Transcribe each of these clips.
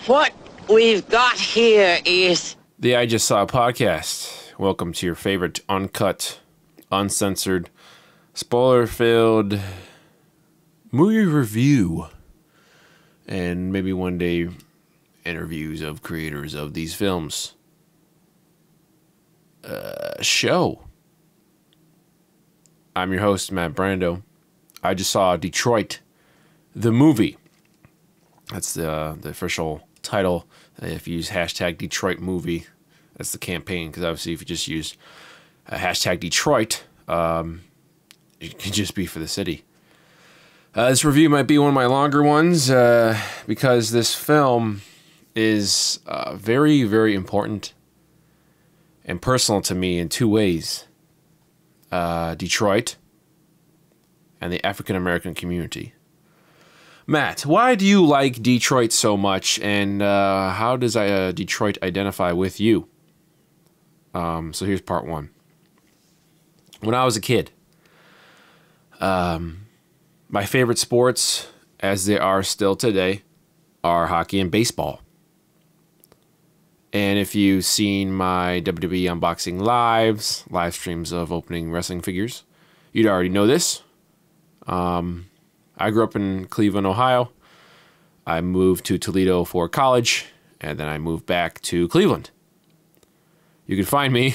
What we've got here is... The I Just Saw podcast. Welcome to your favorite uncut, uncensored, spoiler-filled movie review. And maybe one day, interviews of creators of these films. Show. I'm your host, Matt Brando. I just saw Detroit, the movie. That's the official title. If you use hashtag Detroit movie, that's the campaign. Because obviously, if you just use hashtag Detroit, it can just be for the city. This review might be one of my longer ones because this film is very, very important and personal to me in two ways. Detroit and the African American community. Matt, why do you like Detroit so much, and how does Detroit identify with you? So here's part one. When I was a kid, my favorite sports, as they are still today, are hockey and baseball. And if you've seen my WWE unboxing live streams of opening wrestling figures, you'd already know this. I grew up in Cleveland, Ohio. I moved to Toledo for college, and then I moved back to Cleveland. You can find me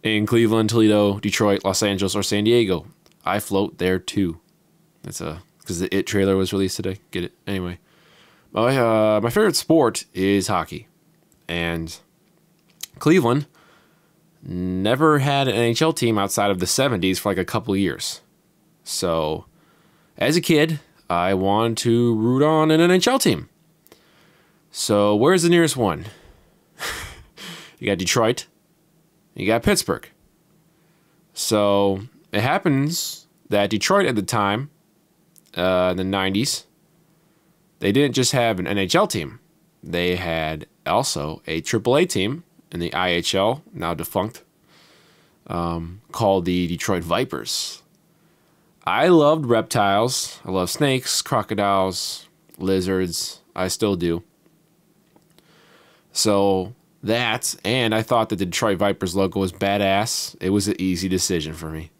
in Cleveland, Toledo, Detroit, Los Angeles, or San Diego. I float there too. That's because the It trailer was released today. Get it? Anyway, my favorite sport is hockey, and Cleveland never had an NHL team outside of the 70s for like a couple of years. So, as a kid, I wanted to root on an NHL team. So, where's the nearest one? You got Detroit, you got Pittsburgh. So, it happens that Detroit at the time, in the 90s, they didn't just have an NHL team. They had also a AAA team in the IHL, now defunct, called the Detroit Vipers. I loved reptiles. I love snakes, crocodiles, lizards. I still do. So that, and I thought that the Detroit Vipers logo was badass. It was an easy decision for me.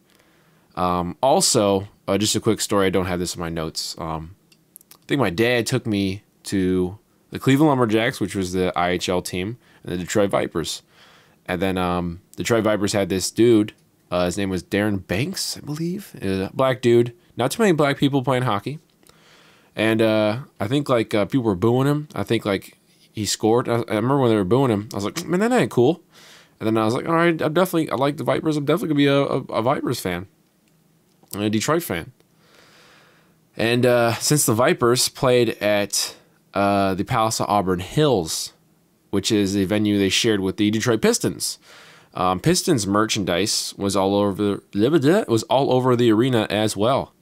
Also, just a quick story. I don't have this in my notes. I think my dad took me to the Cleveland Lumberjacks, which was the IHL team, and the Detroit Vipers. And then the Detroit Vipers had this dude. His name was Darren Banks, I believe. A black dude. Not too many black people playing hockey. And I think like people were booing him. I think like he scored. I remember when they were booing him. I was like, man, that ain't cool. And then I was like, all right, I like the Vipers. I'm definitely going to be a Vipers fan. And a Detroit fan. And since the Vipers played at the Palace of Auburn Hills, which is a venue they shared with the Detroit Pistons. Pistons merchandise was all over the arena as well.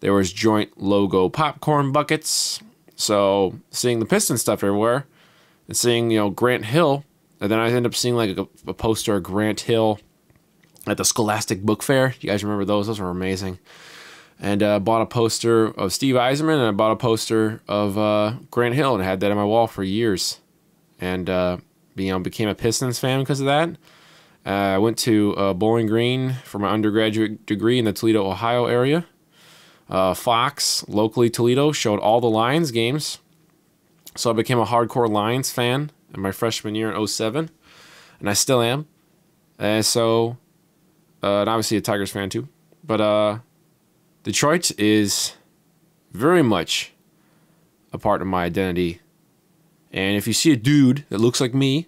There was joint logo popcorn buckets. So seeing the Pistons stuff everywhere, and seeing Grant Hill, and then I ended up seeing like a poster of Grant Hill at the Scholastic Book Fair. You guys remember those? Those were amazing. And bought a poster of Steve Yzerman, and I bought a poster of Grant Hill, and I had that on my wall for years. And became a Pistons fan because of that. I went to Bowling Green for my undergraduate degree in the Toledo, Ohio area. Fox, locally Toledo, showed all the Lions games. So I became a hardcore Lions fan in my freshman year in 2007. And I still am. And so, and obviously a Tigers fan too. But Detroit is very much a part of my identity. And if you see a dude that looks like me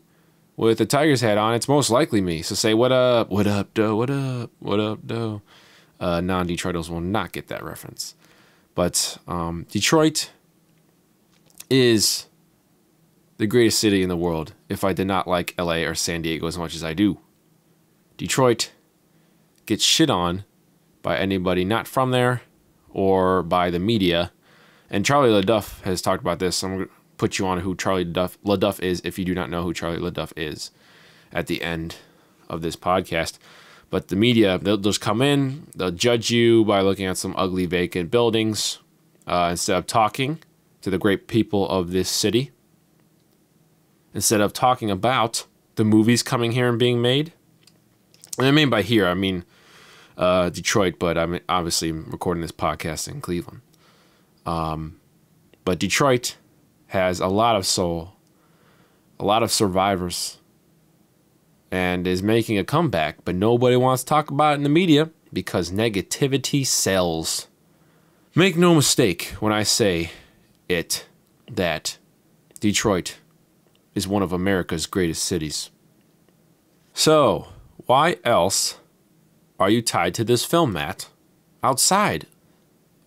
with a Tigers hat on, it's most likely me. So say, what up, doe, what up, doe. Non-Detroiters will not get that reference. But Detroit is the greatest city in the world, if I did not like LA or San Diego as much as I do. Detroit gets shit on by anybody not from there or by the media. And Charlie LaDuff has talked about this. I'm going to put you on who Charlie LaDuff is if you do not know who Charlie LaDuff is at the end of this podcast. But the media, they'll just come in, they'll judge you by looking at some ugly vacant buildings. instead of talking to the great people of this city, instead of talking about the movies coming here and being made. And I mean by here, I mean Detroit, but I'm obviously recording this podcast in Cleveland. But Detroit has a lot of soul, a lot of survivors, and is making a comeback, but nobody wants to talk about it in the media because negativity sells. Make no mistake when I say it, that Detroit is one of America's greatest cities. So, why else are you tied to this film, Matt, outside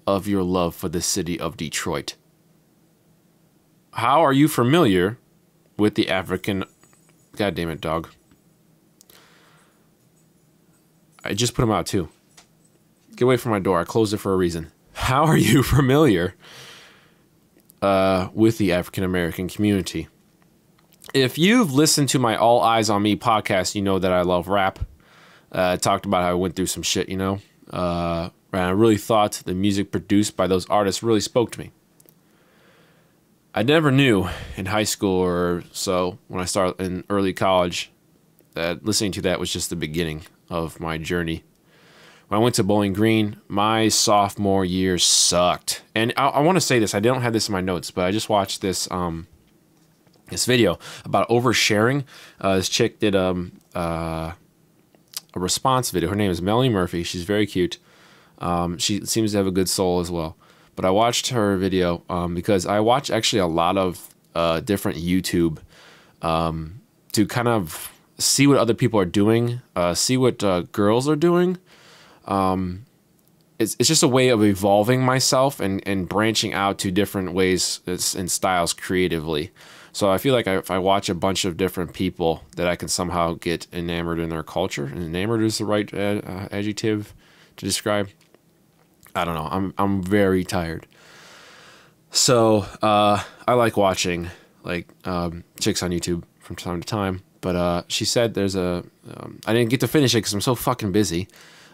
of your love for the city of Detroit? How are you familiar with the African... God damn it, dog. I just put him out, too. Get away from my door. I closed it for a reason. How are you familiar with the African American community? If you've listened to my All Eyes on Me podcast, you know that I love rap. I talked about how I went through some shit, you know. And I really thought the music produced by those artists really spoke to me. I never knew in high school or so, when I started in early college, that listening to that was just the beginning of my journey. When I went to Bowling Green, my sophomore year sucked. And I want to say this, I don't have this in my notes, but I just watched this this video about oversharing. This chick did a response video. Her name is Melanie Murphy. She's very cute. She seems to have a good soul as well. But I watched her video because I watch actually a lot of different YouTube to kind of see what other people are doing, see what girls are doing. It's just a way of evolving myself and branching out to different ways and styles creatively. So I feel like if I watch a bunch of different people, that I can somehow get enamored in their culture. And enamored is the right adjective to describe. I don't know. I'm very tired. So I like watching like chicks on YouTube from time to time. But she said there's a... I didn't get to finish it because I'm so fucking busy.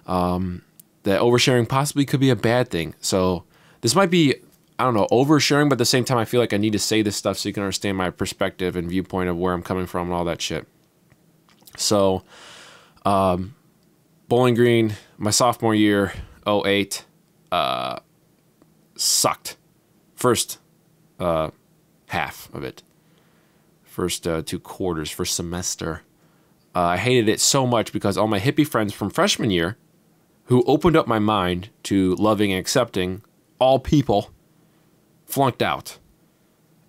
That oversharing possibly could be a bad thing. So this might be, I don't know, oversharing, but at the same time I feel like I need to say this stuff so you can understand my perspective and viewpoint of where I'm coming from and all that shit. So, Bowling Green, my sophomore year, 2008, sucked. First half of it. First 2 quarters, first semester. I hated it so much because all my hippie friends from freshman year, who opened up my mind to loving and accepting all people, flunked out.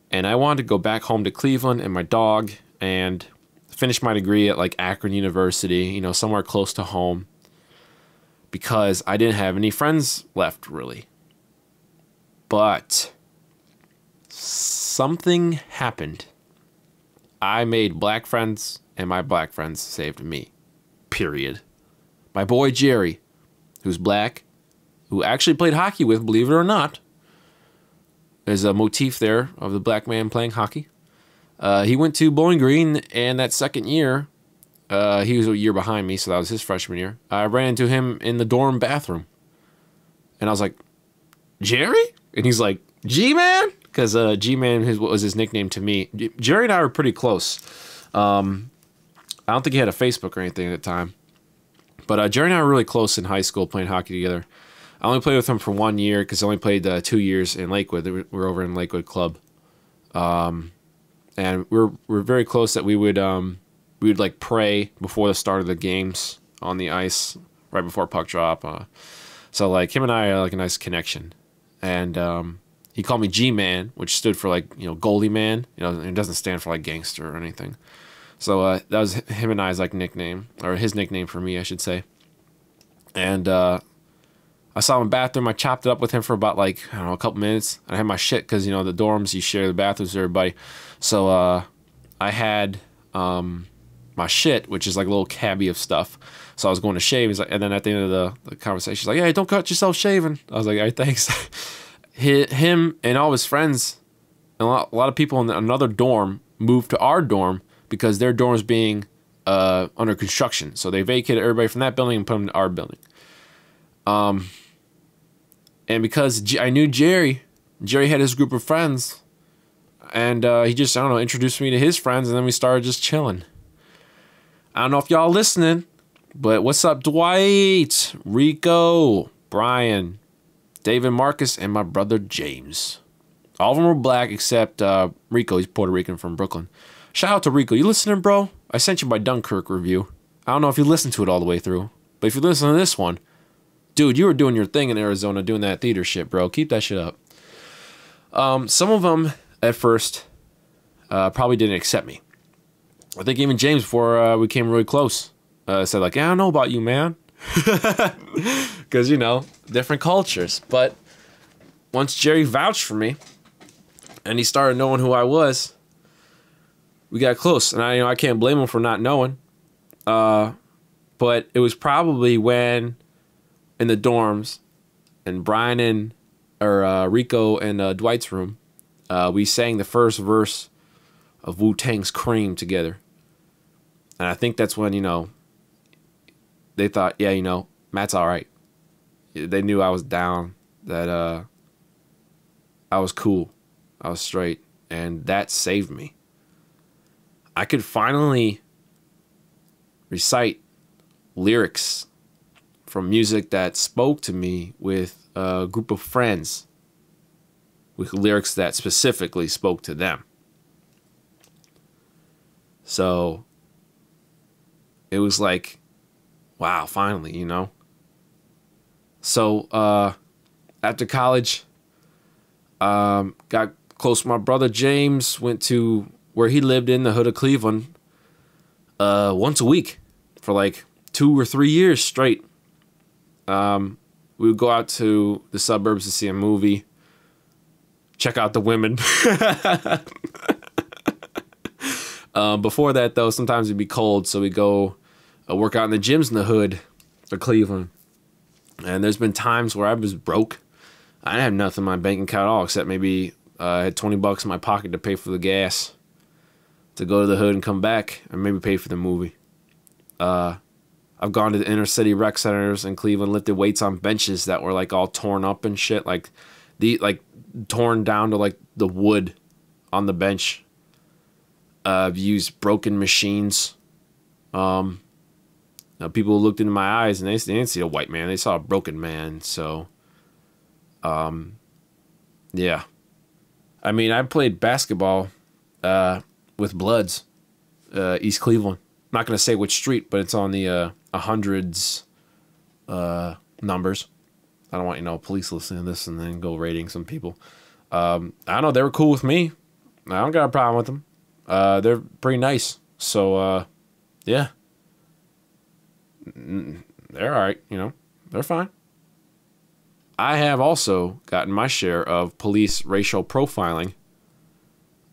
And I wanted to go back home to Cleveland and my dog and finish my degree at like Akron University, you know, somewhere close to home, because I didn't have any friends left really. But something happened. I made black friends, and my black friends saved me. Period. My boy Jerry, who's black, who actually played hockey with, believe it or not. There's a motif there of the black man playing hockey. He went to Bowling Green, and that second year, he was a year behind me, so that was his freshman year. I ran into him in the dorm bathroom. And I was like, Jerry? And he's like, G-Man? Because G-Man was his nickname to me. Jerry and I were pretty close. I don't think he had a Facebook or anything at the time. But Jerry and I were really close in high school playing hockey together. I only played with him for 1 year because I only played 2 years in Lakewood. We were over in Lakewood Club. And we're very close that we would like pray before the start of the games on the ice right before puck drop. So like him and I are like a nice connection. And he called me G-Man, which stood for like, you know, Goldie Man. You know, it doesn't stand for like gangster or anything. So that was him and I's like nickname, or his nickname for me, I should say. And I saw him in the bathroom. I chopped it up with him for about like, I don't know, a couple minutes. I had my shit because, you know, the dorms, you share the bathrooms with everybody. So I had my shit, which is like a little cabbie of stuff. So I was going to shave. He's like, and then at the end of the conversation, he's like, "Hey, don't cut yourself shaving." I was like, "All right, thanks." Him and all his friends, and a lot of people in another dorm moved to our dorm because their dorm was being under construction. So they vacated everybody from that building and put them in our building. And because I knew Jerry Jerry had his group of friends, and he just, I don't know, introduced me to his friends, and then we started just chilling. I don't know if y'all listening, but what's up, Dwight, Rico, Brian, David, Marcus, and my brother James. All of them were black except Rico. He's Puerto Rican from Brooklyn. Shout out to Rico. You listening, bro? I sent you my Dunkirk review. I don't know if you listened to it all the way through, but if you listen to this one, dude, you were doing your thing in Arizona, doing that theater shit, bro. Keep that shit up. Some of them at first probably didn't accept me. I think even James, before we came really close, said like, yeah, I don't know about you, man. Because, you know, different cultures. But once Jerry vouched for me and he started knowing who I was, we got close. And I can't blame him for not knowing. But it was probably when in the dorms and Brian and Rico and Dwight's room, we sang the first verse of Wu-Tang's Cream together. And I think that's when, they thought, yeah, Matt's all right. They knew I was down, that I was cool, I was straight, and that saved me. I could finally recite lyrics from music that spoke to me with a group of friends, with lyrics that specifically spoke to them. So it was like, wow, finally, So after college, got close to my brother James, went to where he lived in the hood of Cleveland once a week for like 2 or 3 years straight. We would go out to the suburbs to see a movie, check out the women. Before that, though, sometimes it'd be cold, so we go work out in the gyms in the hood of Cleveland. And there's been times where I was broke. I didn't have nothing in my bank account at all, except maybe I had $20 in my pocket to pay for the gas to go to the hood and come back, and maybe pay for the movie. I've gone to the inner city rec centers in Cleveland, lifted weights on benches that were like all torn up and shit, like torn down to like the wood on the bench. I've used broken machines. People looked into my eyes and they didn't see a white man; they saw a broken man. So, yeah. I mean, I played basketball with Bloods, East Cleveland. I'm not gonna say which street, but it's on the hundreds numbers. I don't want police listening to this and then go raiding some people. I don't know. They were cool with me. I don't got a problem with them. They're pretty nice. So yeah, they're all right. They're fine. I have also gotten my share of police racial profiling.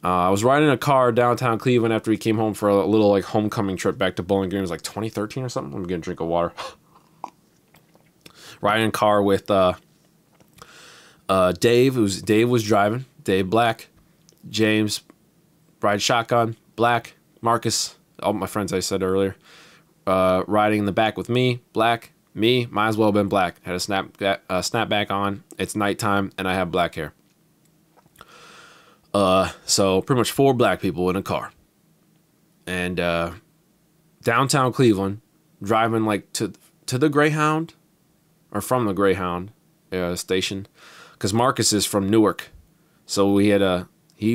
I was riding a car downtown Cleveland after he came home for a little like homecoming trip back to Bowling Green. It was like 2013 or something. I'm getting a drink of water. Riding a car with Dave. Dave was driving. Dave Black. James ride shotgun. Black. Marcus. All my friends I said earlier. Riding in the back with me. Black. Me. Might as well have been black. Had a snapback on. It's nighttime and I have black hair. So pretty much 4 black people in a car. And downtown Cleveland, driving like to the Greyhound, or from the Greyhound station, because Marcus is from Newark. So he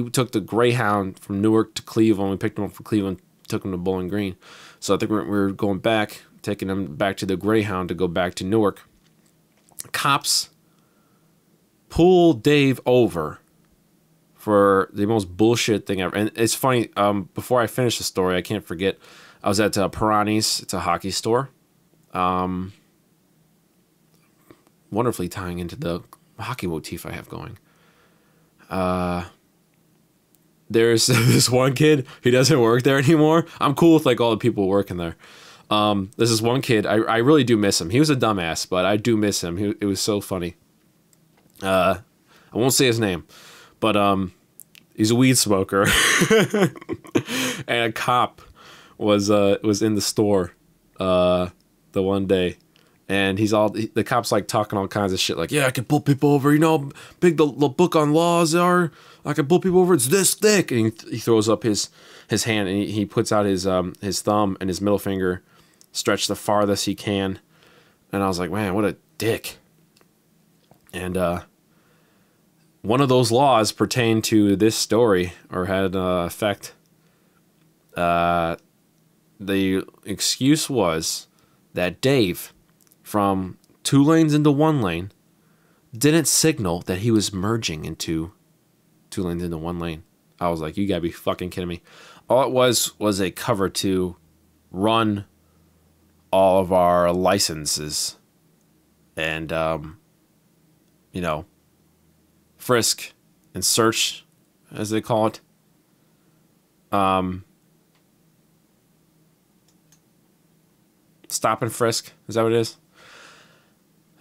took the Greyhound from Newark to Cleveland. We picked him up from Cleveland, took him to Bowling Green. So I think we're going back, taking him back to the Greyhound to go back to Newark. Cops pull Dave over for the most bullshit thing ever. And it's funny, before I finish the story, I can't forget, I was at Pirani's. It's a hockey store. Wonderfully tying into the hockey motif I have going. There's this one kid, he doesn't work there anymore. I'm cool with like all the people working there. There's this one kid, I really do miss him. He was a dumbass, but I do miss him. It was so funny. I won't say his name. But he's a weed smoker, and a cop was in the store the one day, And the cop's like talking all kinds of shit, like, yeah, I can pull people over, you know how big the book on laws are. I can pull people over, it's this thick. And he throws up his hand, and he puts out his thumb and his middle finger stretched the farthest he can. And I was like, man, what a dick. And one of those laws pertained to this story, or had effect. The excuse was that Dave, from 2 lanes into 1 lane, didn't signal that he was merging into 2 lanes into 1 lane. I was like, you gotta be fucking kidding me. All it was a cover to run all of our licenses and, you know, frisk and search, as they call it. Stop and frisk, is that what it is?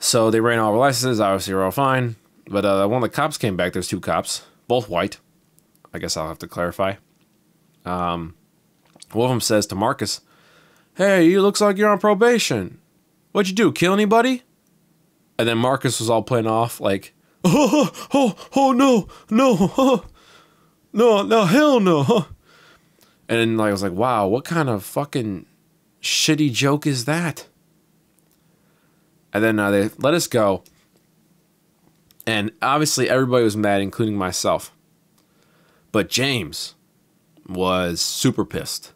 So they ran all our licenses, obviously we're all fine. But one of the cops came back, there's 2 cops, both white. I guess I'll have to clarify. One of them says to Marcus, hey, you looks like you're on probation. What'd you do, kill anybody? And then Marcus was all playing off like, oh, no, hell no. And then like, I was like, wow, what kind of fucking shitty joke is that? And then they let us go. And obviously everybody was mad, including myself. But James was super pissed.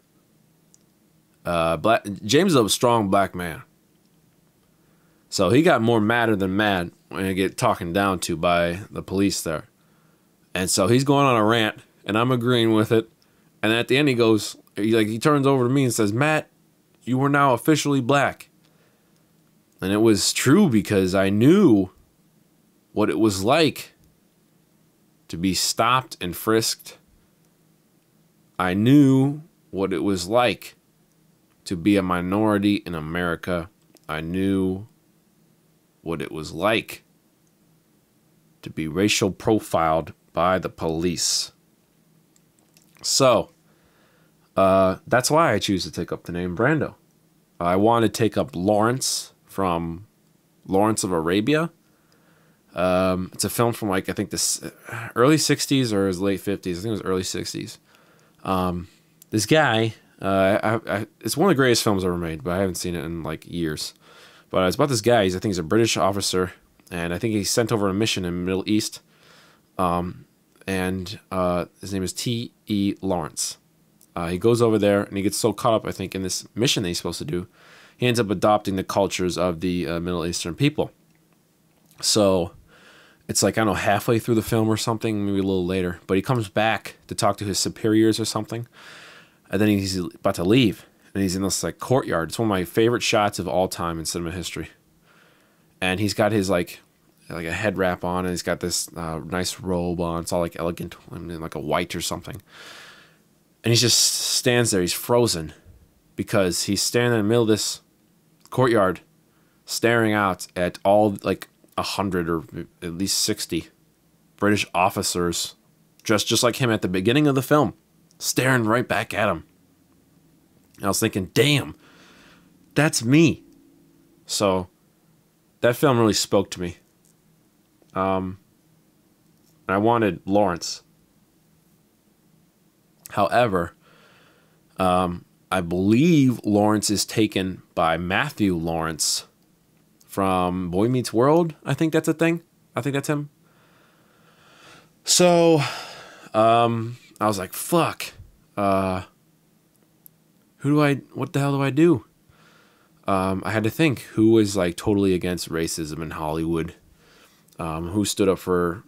James is a strong black man. So he got more madder than mad when he get talking down to by the police there. And so he's going on a rant, and I'm agreeing with it. And at the end he goes, he turns over to me and says, Matt, you are now officially black. And it was true, because I knew what it was like to be stopped and frisked. I knew what it was like to be a minority in America. I knew what it was like to be racial profiled by the police. So, that's why I choose to take up the name Brando. I want to take up Lawrence from Lawrence of Arabia. It's a film from like, I think this early 60s or his late 50s. I think it was early 60s. This guy, it's one of the greatest films ever made, but I haven't seen it in like years. But it's about this guy. I think he's a British officer, and I think he's sent over a mission in the Middle East. And his name is T.E. Lawrence. He goes over there, and he gets so caught up, I think, in this mission that he's supposed to do, he ends up adopting the cultures of the Middle Eastern people. So it's like, I don't know, halfway through the film or something, maybe a little later. But he comes back to talk to his superiors or something. And then he's about to leave. And he's in this like courtyard. It's one of my favorite shots of all time in cinema history. And he's got his like a head wrap on. And he's got this nice robe on. It's all like elegant, like a white or something. And he just stands there. He's frozen. Because he's standing in the middle of this courtyard, staring out at all like 100 or at least 60 British officers dressed just like him at the beginning of the film, staring right back at him. And I was thinking, damn, that's me. So that film really spoke to me. I wanted Lawrence. However, I believe Lawrence is taken by Matthew Lawrence from Boy Meets World. I think that's a thing. I think that's him. So, I was like, fuck. What the hell do I do? I had to think who was like totally against racism in Hollywood. Who stood up for,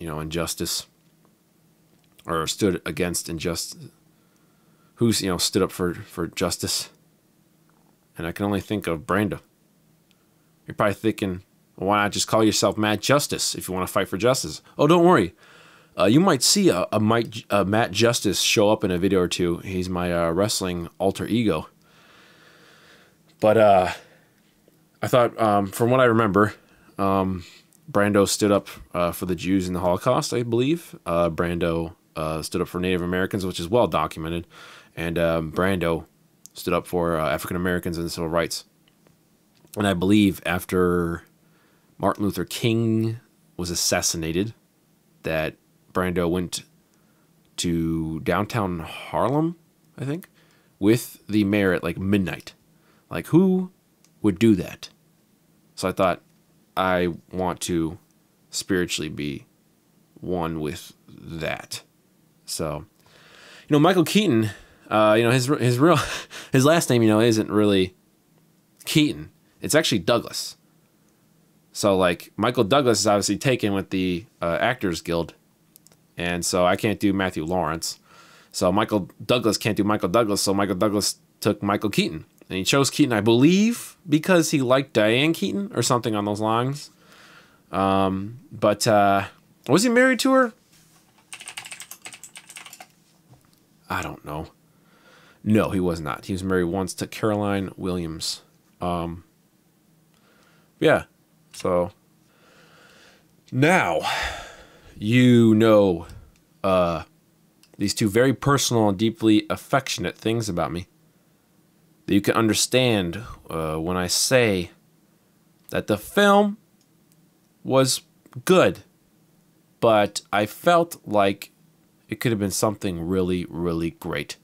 injustice, or stood against injustice. Who's, stood up for justice. And I can only think of Brando. You're probably thinking, well, why not just call yourself Matt Justice if you want to fight for justice? Oh, don't worry. You might see a Matt Justice show up in a video or two. He's my wrestling alter ego. But I thought, from what I remember, Brando stood up for the Jews in the Holocaust, I believe. Brando stood up for Native Americans, which is well documented. And Brando stood up for African Americans and civil rights. And I believe after Martin Luther King was assassinated, that Brando went to downtown Harlem, I think, with the mayor at like midnight. Like, who would do that? So I thought, I want to spiritually be one with that. So, Michael Keaton, his real his last name, isn't really Keaton. It's actually Douglas. So like Michael Douglas is obviously taken with the Actors Guild, and so I can't do Matthew Lawrence. So Michael Douglas can't do Michael Douglas. So Michael Douglas took Michael Keaton, and he chose Keaton, I believe, because he liked Diane Keaton or something on those lines. But was he married to her? I don't know. No, he was not. He was married once to Caroline Williams. Yeah. So now these two very personal and deeply affectionate things about me that you can understand when I say that the film was good, but I felt like it could have been something really, really great.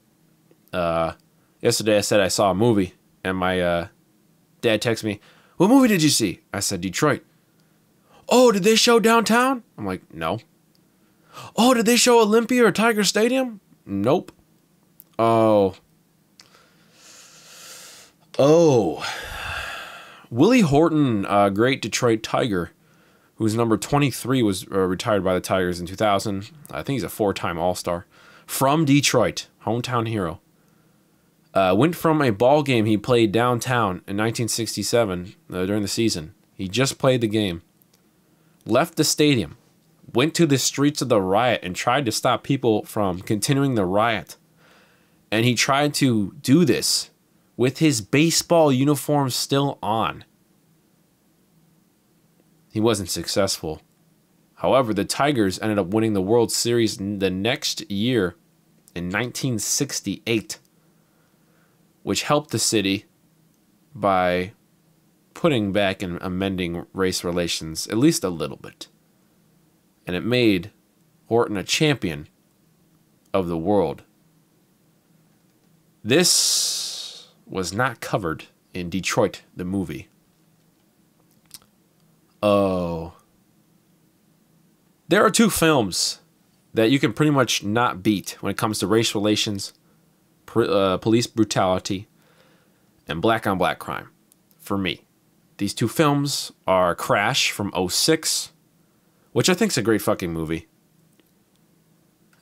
Yesterday I said I saw a movie, and my dad texted me, "What movie did you see?" I said, "Detroit." "Oh, did they show downtown?" I'm like, "No." "Oh, did they show Olympia or Tiger Stadium?" "Nope." Oh. Willie Horton, great Detroit Tiger, who's number 23, was retired by the Tigers in 2000. I think he's a 4-time All-Star. From Detroit, hometown hero. Went from a ball game he played downtown in 1967 during the season. He just played the game. Left the stadium. Went to the streets of the riot and tried to stop people from continuing the riot. And he tried to do this with his baseball uniform still on. He wasn't successful. However, the Tigers ended up winning the World Series the next year in 1968, which helped the city by putting back and amending race relations at least a little bit. And it made Horton a champion of the world. This was not covered in Detroit, the movie. Oh. There are two films that you can pretty much not beat when it comes to race relations, police brutality, and black-on-black crime, for me. These two films are Crash from '06, which I think is a great fucking movie.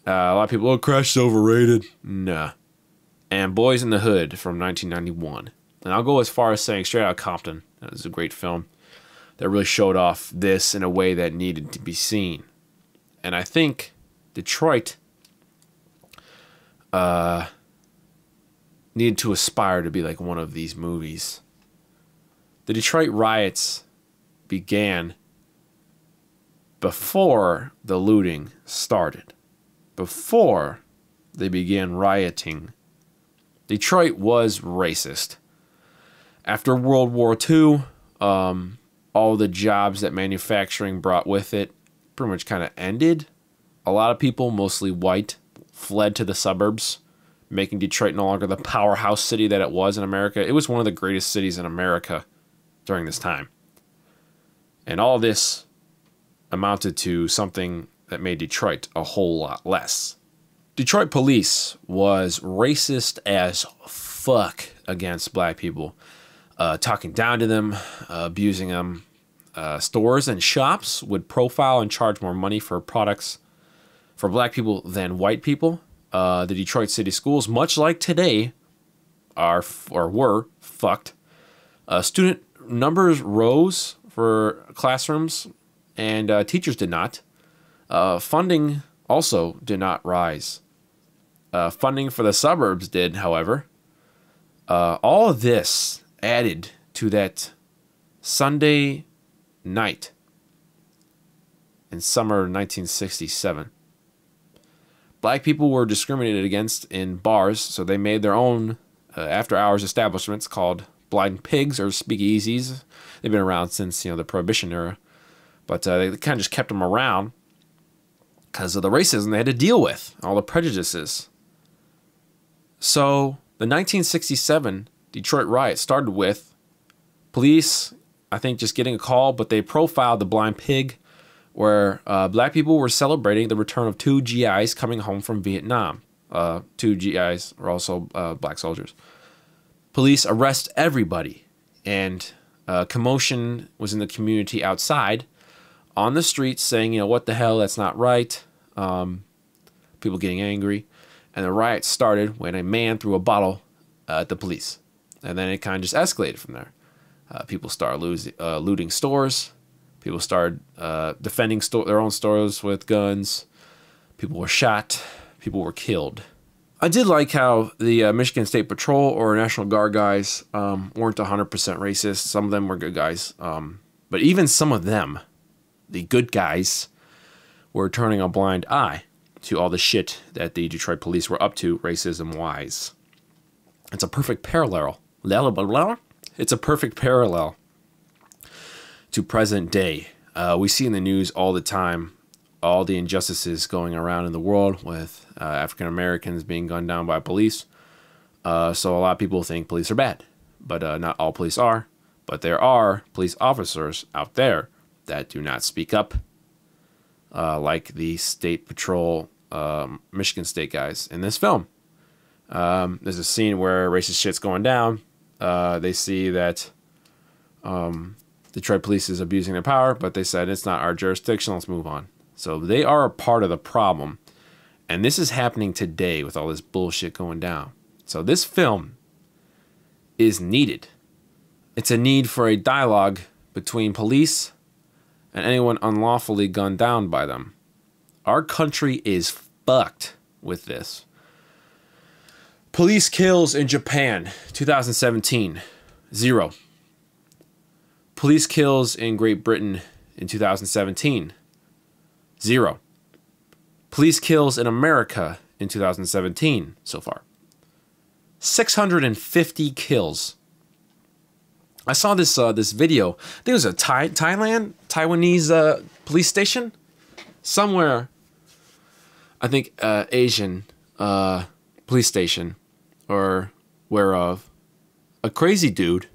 A lot of people, Crash is overrated. Nah. And Boys in the Hood from 1991. And I'll go as far as saying Straight Outta Compton. That was a great film that really showed off this in a way that needed to be seen. And I think Detroit needed to aspire to be like one of these movies. The Detroit riots began before the looting started. Before they began rioting, Detroit was racist. After World War II, all the jobs that manufacturing brought with it pretty much kind of ended. A lot of people, mostly white, fled to the suburbs, making Detroit no longer the powerhouse city that it was in America. It was one of the greatest cities in America during this time. And all this amounted to something that made Detroit a whole lot less. Detroit police was racist as fuck against black people, talking down to them, abusing them. Stores and shops would profile and charge more money for products for black people than white people. The Detroit city schools, much like today, were fucked. Student numbers rose for classrooms, and teachers did not. Funding also did not rise. Funding for the suburbs did, however. All of this added to that Sunday night in summer 1967. Black people were discriminated against in bars, so they made their own after-hours establishments called blind pigs or speakeasies. They've been around since, the Prohibition era. But they kind of just kept them around because of the racism they had to deal with, all the prejudices. So the 1967 Detroit riot started with police, I think, just getting a call, but they profiled the blind pig where black people were celebrating the return of 2 GIs coming home from Vietnam. 2 GIs were also black soldiers. Police arrest everybody, and commotion was in the community outside on the streets saying, what the hell, that's not right. People getting angry. And the riot started when a man threw a bottle at the police. And then it kind of just escalated from there. People started looting stores. People started defending their own stores with guns. People were shot. People were killed. I did like how the Michigan State Patrol or National Guard guys weren't 100% racist. Some of them were good guys. But even some of them, the good guys, were turning a blind eye to all the shit that the Detroit police were up to racism-wise. It's a perfect parallel. It's a perfect parallel to present day. We see in the news all the time all the injustices going around in the world with African Americans being gunned down by police. So a lot of people think police are bad, but not all police are. But there are police officers out there that do not speak up, like the State Patrol, Michigan State guys in this film. There's a scene where racist shit's going down. They see that Detroit police is abusing their power, but they said it's not our jurisdiction, let's move on. So they are a part of the problem. And this is happening today with all this bullshit going down. So this film is needed. It's a need for a dialogue between police and anyone unlawfully gunned down by them. Our country is fucked with this. Police kills in Japan, 2017, 0. Police kills in Great Britain in 2017, 0. Police kills in America in 2017 so far. 650 kills. I saw this this video. I think it was a Taiwanese police station somewhere. I think Asian police station or whereof. A crazy dude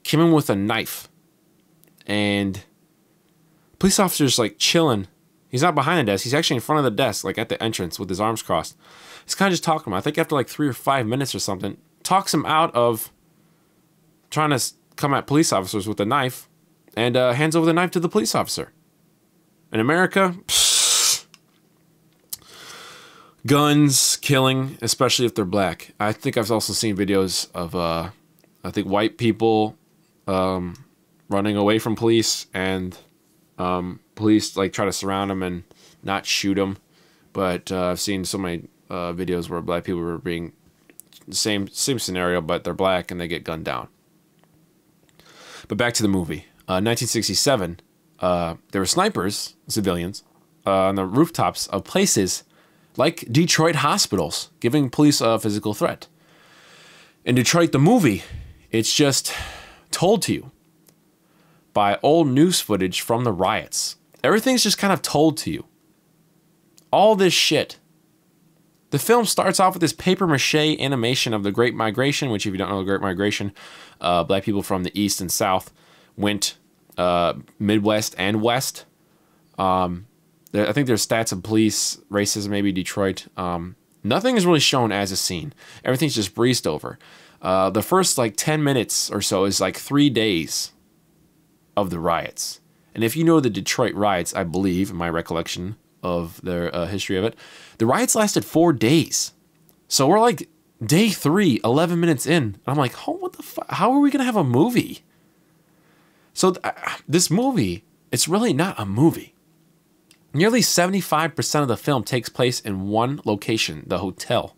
came in with a knife, and police officer's like chilling. He's not behind the desk. He's actually in front of the desk, like at the entrance with his arms crossed. He's kind of just talking to him. I think after like 3 or 5 minutes or something, talks him out of trying to come at police officers with a knife, and hands over the knife to the police officer. In America, guns, killing, especially if they're black. I think I've also seen videos of, I think, white people running away from police, and police like try to surround them and not shoot them. But I've seen so many videos where black people were being same scenario, but they're black and they get gunned down. But back to the movie. 1967, there were snipers, civilians, on the rooftops of places like Detroit hospitals, giving police a physical threat. In Detroit, the movie, it's just told to you by old news footage from the riots. Everything's just kind of told to you. All this shit. The film starts off with this papier-mâché animation of the Great Migration, which, if you don't know the Great Migration, black people from the East and South went Midwest and West. I think there's stats of police, racism, maybe Detroit. Nothing is really shown as a scene. Everything's just breezed over. The first like 10 minutes or so is like 3 days of the riots. And if you know the Detroit riots, I believe, in my recollection of their history of it, the riots lasted 4 days. So we're like day 3, 11 minutes in. And I'm like, oh, what the fuck? How are we going to have a movie? So this movie, it's really not a movie. Nearly 75% of the film takes place in one location, the hotel.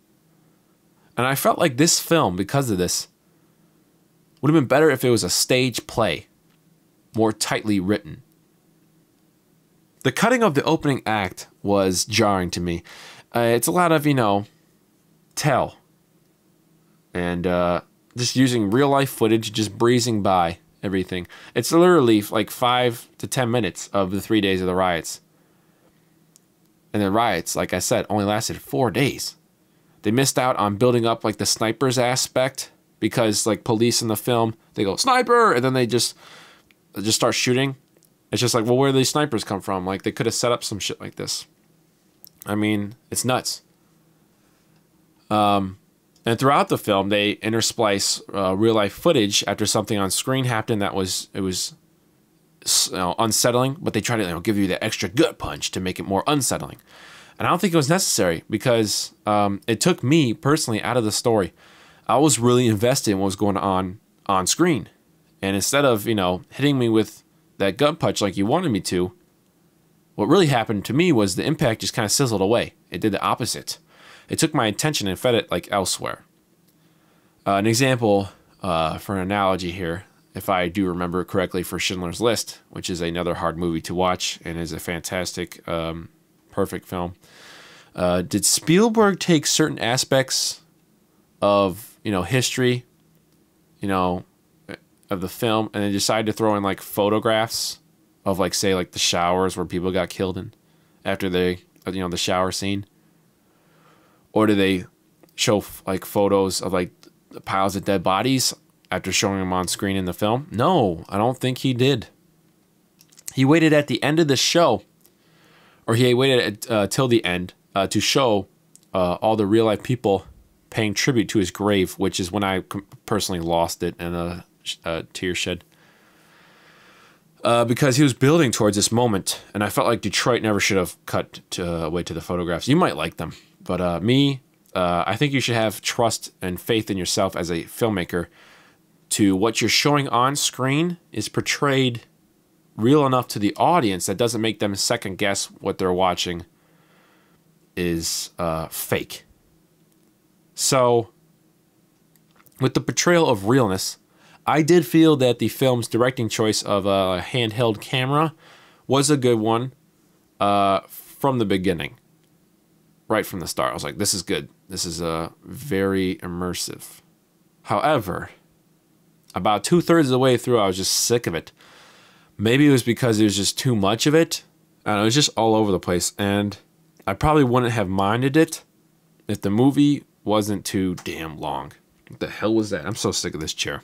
And I felt like this film, because of this, would have been better if it was a stage play, more tightly written. The cutting of the opening act was jarring to me. It's a lot of, tell. And just using real life footage, just breezing by everything. It's literally like 5 to 10 minutes of the 3 days of the riots. And the riots, like I said, only lasted 4 days. They missed out on building up like the snipers aspect, because like police in the film, they go sniper, and then they just start shooting. It's just like, well, where do these snipers come from? Like, they could have set up some shit like this. I mean, it's nuts. And throughout the film, they intersplice real life footage after something on screen happened that was unsettling, but they try to give you that extra gut punch to make it more unsettling. And I don't think it was necessary, because it took me personally out of the story. I was really invested in what was going on screen, and instead of hitting me with that gut punch like you wanted me to, what really happened to me was the impact just kind of sizzled away. It did the opposite. It took my attention and fed it like elsewhere. An example for an analogy here, if I do remember it correctly, for Schindler's List, which is another hard movie to watch and is a fantastic, perfect film. Did Spielberg take certain aspects of history, of the film, and then decide to throw in like photographs of like, say, like the showers where people got killed in after they, the shower scene? Or do they show like photos of like the piles of dead bodies after showing them on screen in the film? No, I don't think he did. He waited at the end of the show, or he waited till the end to show all the real life people paying tribute to his grave, which is when I personally lost it in a tear shed. Because he was building towards this moment, and I felt like Detroit never should have cut away to the photographs. You might like them, but I think you should have trust and faith in yourself as a filmmaker to what you're showing on screen is portrayed real enough to the audience that doesn't make them second guess what they're watching is fake. So, with the portrayal of realness, I did feel that the film's directing choice of a handheld camera was a good one from the beginning. Right from the start, I was like, this is good. This is very immersive. However, about 2/3 of the way through, I was just sick of it. Maybe it was because there was just too much of it, and it was just all over the place. And I probably wouldn't have minded it if the movie wasn't too damn long. What the hell was that? I'm so sick of this chair.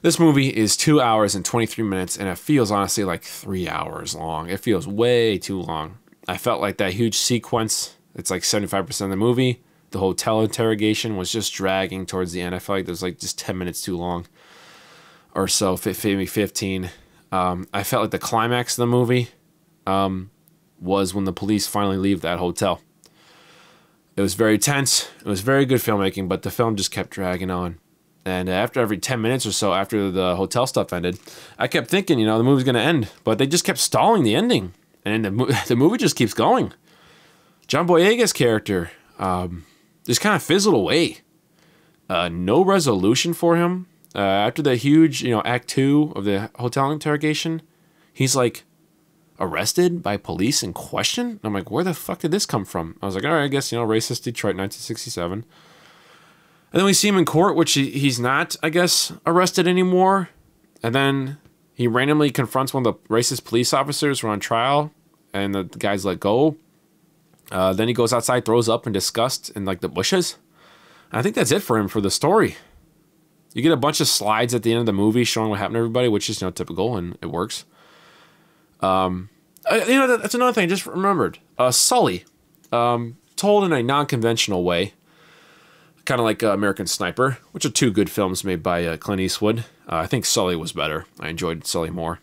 This movie is 2 hours and 23 minutes, and it feels honestly like 3 hours long. It feels way too long. I felt like that huge sequence, it's like 75% of the movie, the hotel interrogation was just dragging towards the end. I felt like there's like just 10 minutes too long or so, maybe 15. I felt like the climax of the movie was when the police finally leave that hotel. It was very tense. It was very good filmmaking, but the film just kept dragging on. And after every 10 minutes or so, after the hotel stuff ended, I kept thinking, the movie's going to end. But they just kept stalling the ending. And the movie just keeps going. John Boyega's character just kind of fizzled away. No resolution for him. After the huge, Act 2 of the hotel interrogation, he's like arrested by police and questioned. And I'm like, where the fuck did this come from? I was like, all right, I guess, racist Detroit, 1967. And then we see him in court, which he's not, I guess, arrested anymore. And then he randomly confronts one of the racist police officers who are on trial, and the guy's let go. Then he goes outside, throws up in disgust in like the bushes. And I think that's it for him for the story. You get a bunch of slides at the end of the movie showing what happened to everybody, which is typical, and it works. That's another thing I just remembered. Sully, told in a non-conventional way, kind of like American Sniper, which are two good films made by Clint Eastwood. I think Sully was better. I enjoyed Sully more.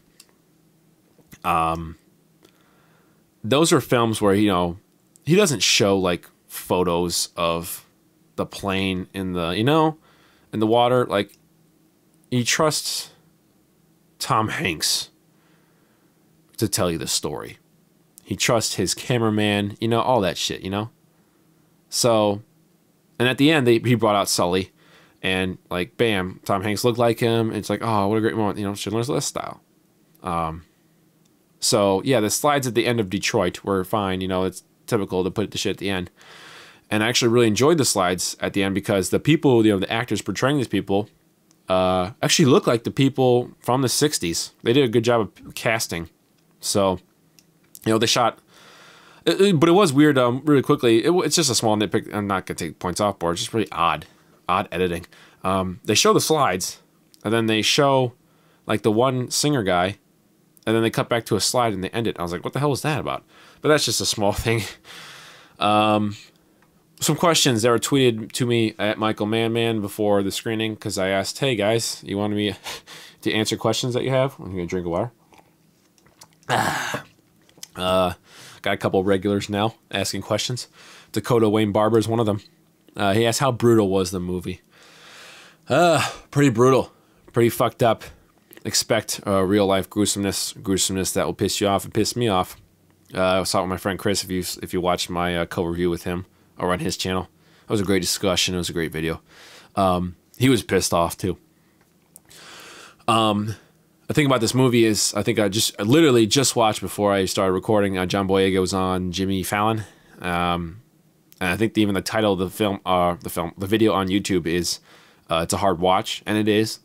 Those are films where, he doesn't show like photos of the plane in the, in the water. Like, he trusts Tom Hanks to tell you the story. He trusts his cameraman, all that shit, So, and at the end, he brought out Sully, and like, bam, Tom Hanks looked like him. And it's like, oh, what a great moment, Schindler's List style. So yeah, the slides at the end of Detroit were fine. It's typical to put the shit at the end. And I actually really enjoyed the slides at the end because the people, the actors portraying these people, actually look like the people from the 60s. They did a good job of casting. So, they shot, but it was weird. Really quickly, it's just a small nitpick. I'm not gonna take points off board. It's just really odd editing. They show the slides, and then they show like the one singer guy, and then they cut back to a slide and they end it. I was like, what the hell was that about? But that's just a small thing. Some questions that were tweeted to me at Michael Man before the screening, because I asked, hey guys, you wanted me to answer questions that you have? I'm gonna drink a water. Got a couple of regulars now asking questions. Dakota Wayne Barber is one of them. He asked, how brutal was the movie? Pretty brutal, pretty fucked up. Expect real life gruesomeness that will piss you off. It pissed me off. I was talking with my friend Chris. If you watched my co-review with him or on his channel, it was a great discussion. It was a great video. He was pissed off too. The thing about this movie is, I think I literally just watched before I started recording. John Boyega was on Jimmy Fallon, and I think even the title of the the video on YouTube is, it's a hard watch, and it is.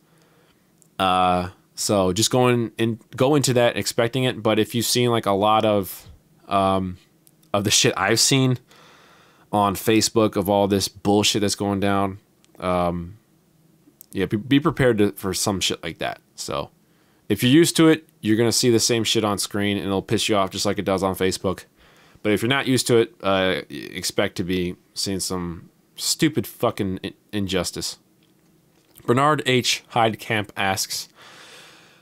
So just go into that expecting it. But if you've seen like a lot of the shit I've seen on Facebook of all this bullshit that's going down, yeah, be prepared for some shit like that. So if you're used to it, you're gonna see the same shit on screen, and it'll piss you off just like it does on Facebook. But if you're not used to it, expect to be seeing some stupid fucking injustice. Bernard H. Heidkamp asks,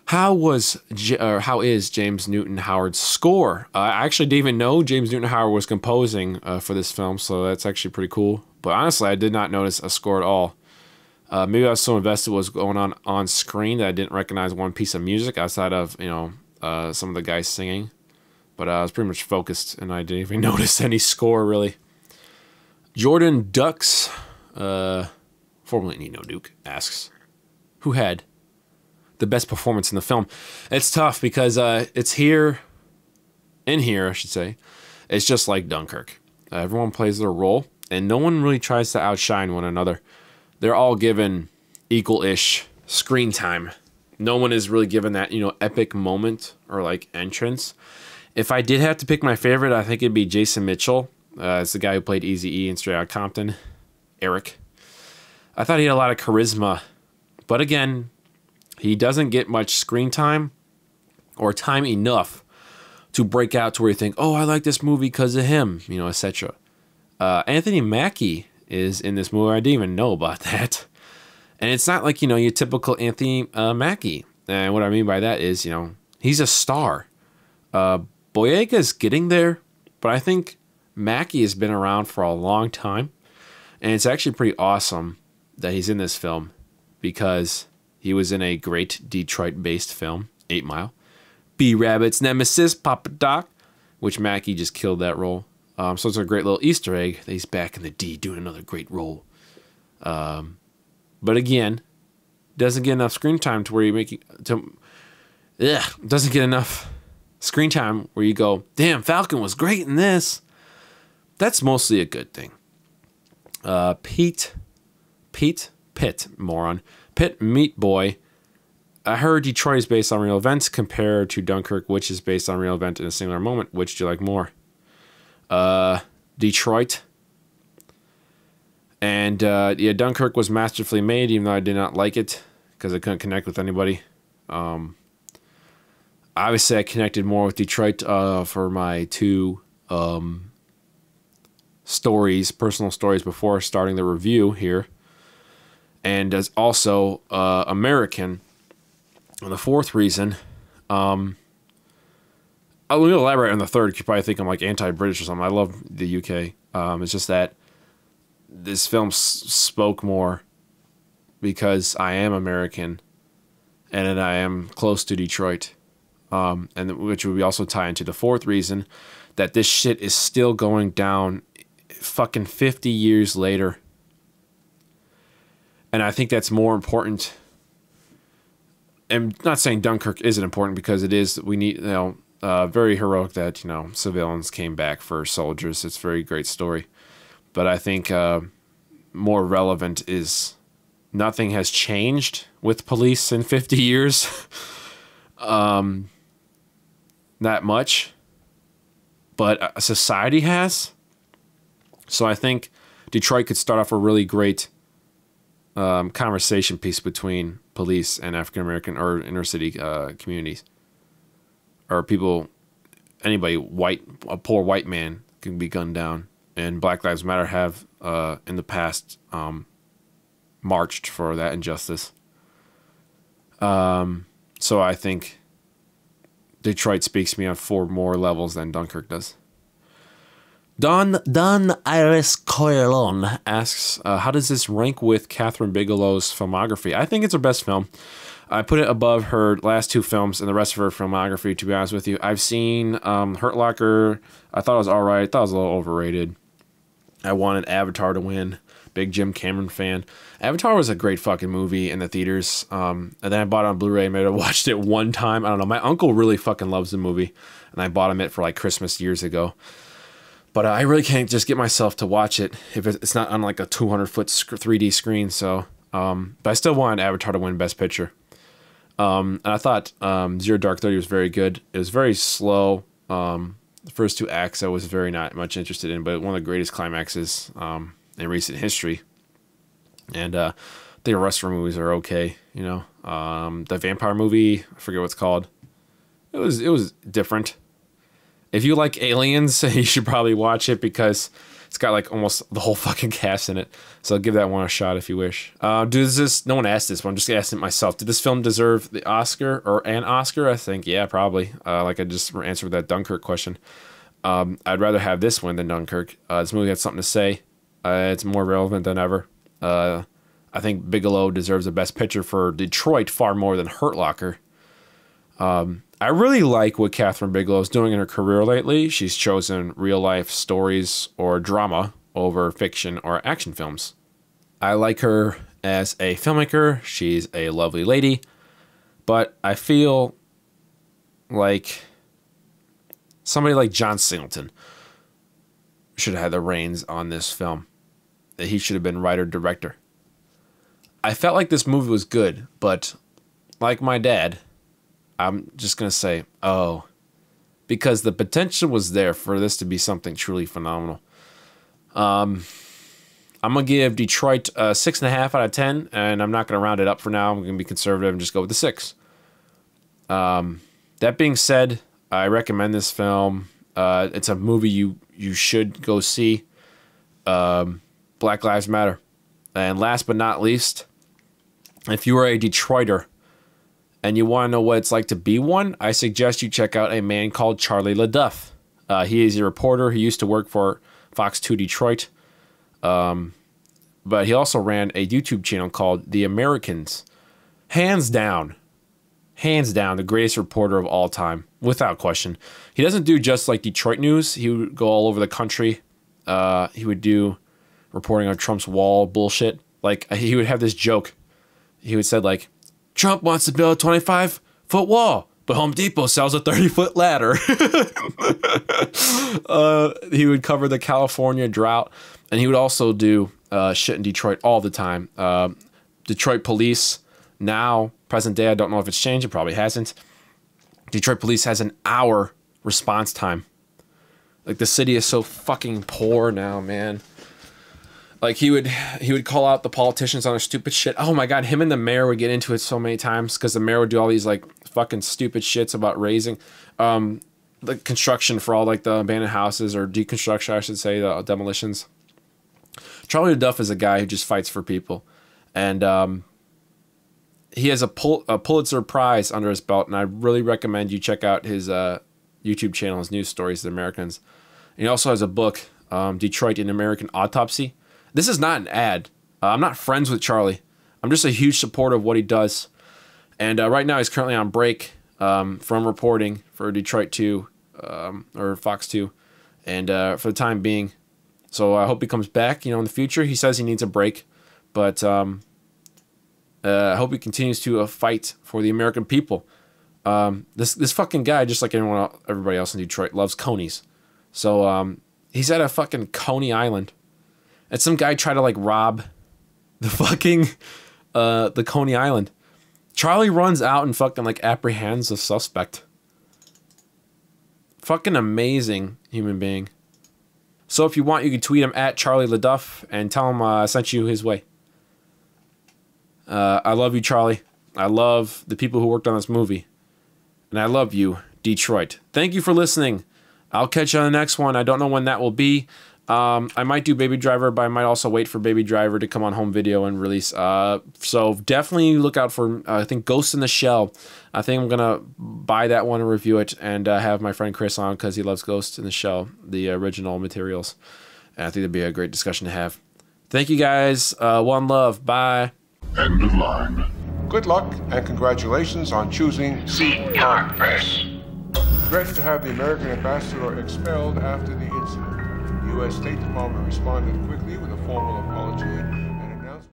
how is James Newton Howard's score? I actually didn't even know James Newton Howard was composing for this film, so that's actually pretty cool. But honestly, I did not notice a score at all. Maybe I was so invested in what was going on screen that I didn't recognize one piece of music outside of some of the guys singing. But I was pretty much focused, and I didn't even notice any score really. Jordan Ducks, formerly Nino Duke, asks, who had the best performance in the film? It's tough because it's here, I should say. It's just like Dunkirk. Everyone plays their role, and no one really tries to outshine one another. They're all given equal-ish screen time. No one is really given that, epic moment or like entrance. If I did have to pick my favorite, I think it'd be Jason Mitchell. It's the guy who played Eazy-E in Straight Outta Compton, Eric. I thought he had a lot of charisma, but again, he doesn't get much screen time or time enough to break out to where you think, oh, I like this movie because of him, etc. Anthony Mackie is in this movie. I didn't even know about that. And it's not like, your typical Anthony Mackie. And what I mean by that is, he's a star. Boyega's getting there, but I think Mackie has been around for a long time. And it's actually pretty awesome that he's in this film because he was in a great Detroit-based film, 8 Mile. B-Rabbit's nemesis, Papa Doc, which Mackie just killed that role. So it's a great little Easter egg that he's back in the D doing another great role. But again, doesn't get enough screen time to where you doesn't get enough screen time where you go, damn, Falcon was great in this. That's mostly a good thing. Pitt, moron. Pitt Meat Boy. I heard Detroit is based on real events compared to Dunkirk, which is based on real event in a singular moment. Which do you like more? Detroit. And yeah, Dunkirk was masterfully made, even though I did not like it because I couldn't connect with anybody. Obviously, I connected more with Detroit for my two personal stories before starting the review here. And as also American. And the fourth reason, I'll elaborate on the third. You probably think I'm like anti-British or something. I love the UK. It's just that this film spoke more because I am American and I am close to Detroit. And which would also tie into the fourth reason that this shit is still going down fucking 50 years later. And I think that's more important. I'm not saying Dunkirk isn't important because it is. We need, very heroic that, civilians came back for soldiers. It's a very great story. But I think more relevant is nothing has changed with police in 50 years. Not much. But society has. So I think Detroit could start off a really great conversation piece between police and African American or inner city communities, or people, anybody white, a poor white man can be gunned down, and Black Lives Matter have in the past marched for that injustice. So I think Detroit speaks to me on 4 more levels than Dunkirk does. Don Iris Coelon asks, how does this rank with Kathryn Bigelow's filmography? I think it's her best film. I put it above her last 2 films and the rest of her filmography, to be honest with you. I've seen Hurt Locker. I thought it was all right. I thought it was a little overrated. I wanted Avatar to win. Big Jim Cameron fan. Avatar was a great fucking movie in the theaters. And then I bought it on Blu-ray. Maybe I watched it one time. I don't know. My uncle really fucking loves the movie. And I bought him it for like Christmas years ago. But I really can't just get myself to watch it if it's not on like a 200-foot 3D screen. So, but I still wanted Avatar to win Best Picture. And I thought Zero Dark 30 was very good. It was very slow. The first 2 acts I was very not much interested in, but one of the greatest climaxes in recent history. And I think the rest of the movies are okay. You know, the vampire movie, I forget what it's called. It was different. If you like Aliens, you should probably watch it because it's got like almost the whole fucking cast in it. So give that one a shot if you wish. No one asked this, but I'm just asking it myself. Did this film deserve the Oscar or an Oscar? I think, yeah, probably. Like I just answered that Dunkirk question. I'd rather have this one than Dunkirk. This movie had something to say. It's more relevant than ever. I think Bigelow deserves a Best Picture for Detroit far more than Hurt Locker. I really like what Kathryn Bigelow is doing in her career lately. She's chosen real-life stories or drama over fiction or action films. I like her as a filmmaker. She's a lovely lady. But I feel like somebody like John Singleton should have had the reins on this film. That he should have been writer-director. I felt like this movie was good, but like my dad, I'm just going to say, oh, because the potential was there for this to be something truly phenomenal. I'm going to give Detroit a 6.5 out of 10, and I'm not going to round it up for now. I'm going to be conservative and just go with the 6. That being said, I recommend this film. It's a movie you should go see. Black Lives Matter. And last but not least, if you are a Detroiter, and you want to know what it's like to be one, I suggest you check out a man called Charlie LaDuff. He is a reporter. He used to work for Fox 2 Detroit. But he also ran a YouTube channel called The Americans. Hands down, the greatest reporter of all time, without question. He doesn't do just like Detroit news. He would go all over the country. He would do reporting on Trump's wall bullshit. Like, he would have this joke. He would say, like, Trump wants to build a 25-foot wall, but Home Depot sells a 30-foot ladder. He would cover the California drought, and he would also do shit in Detroit all the time. Detroit police, now, present day, I don't know if it's changed. It probably hasn't. Detroit police has an hour response time. Like, the city is so fucking poor now, man. Like, he would call out the politicians on their stupid shit. Oh my god, him and the mayor would get into it so many times because the mayor would do all these like fucking stupid shits about raising the construction for all like the abandoned houses, or deconstruction, I should say, the demolitions. Charlie Duff is a guy who just fights for people, and he has a Pulitzer Prize under his belt, and I really recommend you check out his YouTube channel, his news stories, The Americans. And he also has a book, Detroit: An American Autopsy. This is not an ad. I'm not friends with Charlie. I'm just a huge supporter of what he does. And right now he's currently on break from reporting for Detroit 2 or Fox 2, and for the time being. So I hope he comes back, in the future. He says he needs a break, but I hope he continues to fight for the American people. This fucking guy, just like everybody else in Detroit, loves conies. So he's at a fucking Coney Island. and some guy tried to like rob the fucking the Coney Island. Charlie runs out and fucking like apprehends the suspect. Fucking amazing human being. So if you want, you can tweet him at Charlie LaDuff and tell him I sent you his way. I love you, Charlie. I love the people who worked on this movie. And I love you, Detroit. Thank you for listening. I'll catch you on the next one. I don't know when that will be. I might do Baby Driver, but I might also wait for Baby Driver to come on home video and release. So definitely look out for, I think, Ghost in the Shell. I think I'm going to buy that one and review it and have my friend Chris on because he loves Ghost in the Shell, the original materials. And I think it'd be a great discussion to have. Thank you, guys. One love. Bye. End of line. Good luck and congratulations on choosing Senior Press. Regret to have the American ambassador expelled after the incident. The U.S. State Department responded quickly with a formal apology.